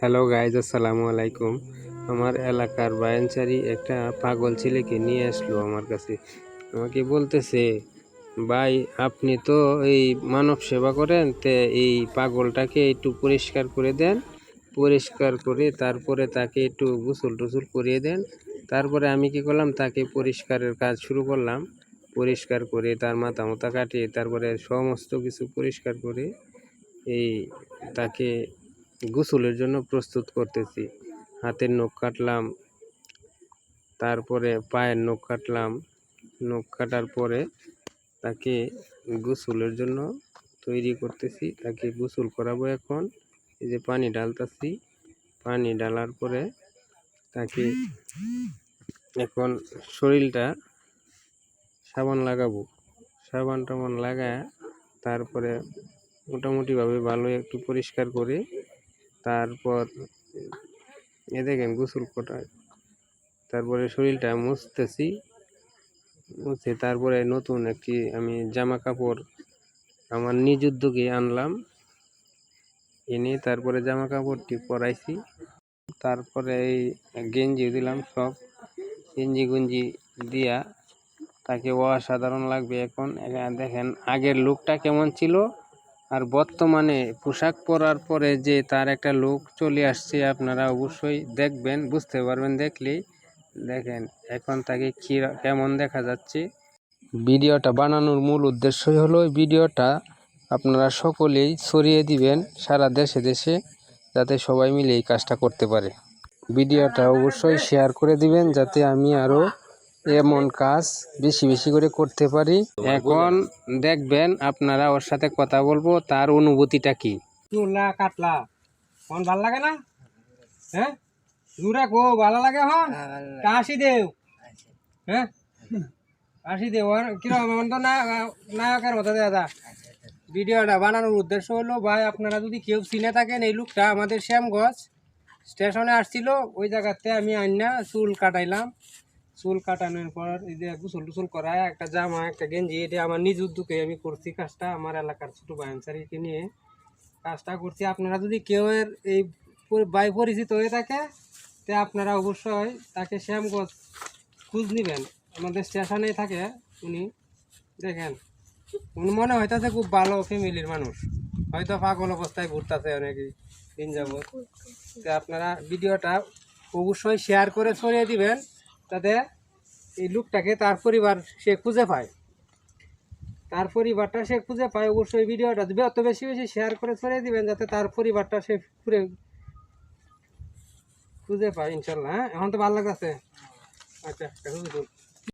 Hello guys, আসসালামু আলাইকুম। আমার এলাকার বায়ানচারি একটা পাগল ছেলেকে নিয়ে আসলো আমার কাছে। আমাকে বলতেছে, ভাই আপনি তো এই মানব সেবা করেন, তে এই পাগলটাকে একটু পরিষ্কার করে দেন, পরিষ্কার করে তারপরে তাকে একটু গোসল টোসল করিয়ে দেন। তারপরে আমি কি করলাম, তাকে পরিষ্কারের কাজ শুরু করলাম। পরিষ্কার করে তার মাথা মাথা কাটিয়ে তারপরে সমস্ত কিছু পরিষ্কার করে এই তাকে গোসলের জন্য প্রস্তুত করতেছি। হাতের নখ কাটলাম, তারপরে পায়ের নখ কাটলাম। নখ কাটার পরে তাকে গোসলের জন্য তৈরি করতেছি। তাকে গোসল করাবো এখন। এই যে পানি ঢালতেছি, পানি ঢালার পরে তাকে এখন শরীরটা সাবান লাগাবো। সাবান টাবান লাগায় তারপরে মোটামুটিভাবে ভালো একটু পরিষ্কার করে তারপর দেখেন গোসল করায় তারপরে শরীরটা মুছতেছি। মুছে তারপরে নতুন একটি আমি জামা কাপড় আমার নিজ উদ্যোগে আনলাম, এনে তারপরে জামা কাপড়টি পরাইছি। তারপরে এই গেঞ্জি দিলাম, সব গেঞ্জি গুঞ্জি দিয়া তাকে অসাধারণ লাগবে। এখন দেখেন আগের লুকটা কেমন ছিল আর বর্তমানে পোশাক পরার পরে যে তার একটা লুক চলে আসছে, আপনারা অবশ্যই দেখবেন, বুঝতে পারবেন দেখলেই। দেখেন এখন তাকে কেমন দেখা যাচ্ছে। ভিডিওটা বানানোর মূল উদ্দেশ্যই হলো ভিডিওটা আপনারা সকলেই ছড়িয়ে দিবেন সারা দেশে দেশে, যাতে সবাই মিলে এই কাজটা করতে পারে। ভিডিওটা অবশ্যই শেয়ার করে দিবেন যাতে আমি আরও এমন কাজ বেশি বেশি করে করতে পারি। এখন দেখবেন আপনারা ওর সাথে কথা বলবো, তার অনুভূতিটা কি। চুলা কাটলা হন ভাল লাগে না? হ্যাঁ জুরা কো ভালো লাগে হন কাশি দেও। হ্যাঁ কাশি দেও আর কিরকম তো নায়কের মতো দাদা। ভিডিওটা বানানোর উদ্দেশ্য হলো, ভাই আপনারা যদি কেউ চিনে থাকেন, এই লোকটা আমাদের শ্যামগঞ্জ স্টেশনে আসছিল, ওই জায়গাতে আমি আইনা চুল কাটাইলাম। চুল কাটানোর পর এই যে গোসল টুসল করায় একটা জামা একটা গেঞ্জি, এটা আমার নিজ উদ্যোগে আমি করছি কাজটা, আমার এলাকার ছোটো বায়ানচারিকে নিয়ে কাজটা করছি। আপনারা যদি কেউ এর এই বাই পরিচিত হয়ে থাকে, তে আপনারা অবশ্যই তাকে শ্যামগঞ্জ খোঁজ নেবেন, আমাদের স্টেশনেই থাকে উনি। দেখেন উনি মনে হইতেছে খুব ভালো ফ্যামিলির মানুষ, হয়তো পাগল অবস্থায় ঘুরতেছে অনেকই দিন যাবত। তো আপনারা ভিডিওটা অবশ্যই শেয়ার করে ছড়িয়ে দিবেন, যাতে এই লোকটাকে তার পরিবার সে খুঁজে পায়, তার পরিবারটা সে খুঁজে পায়। অবশ্যই ভিডিওটা দিবে অত বেশি বেশি শেয়ার করে ছড়িয়ে দিবেন, যাতে তার পরিবারটা সে খুঁজে পায় ইনশাল্লাহ। হ্যাঁ এখন তো ভালো লাগতেছে। আচ্ছা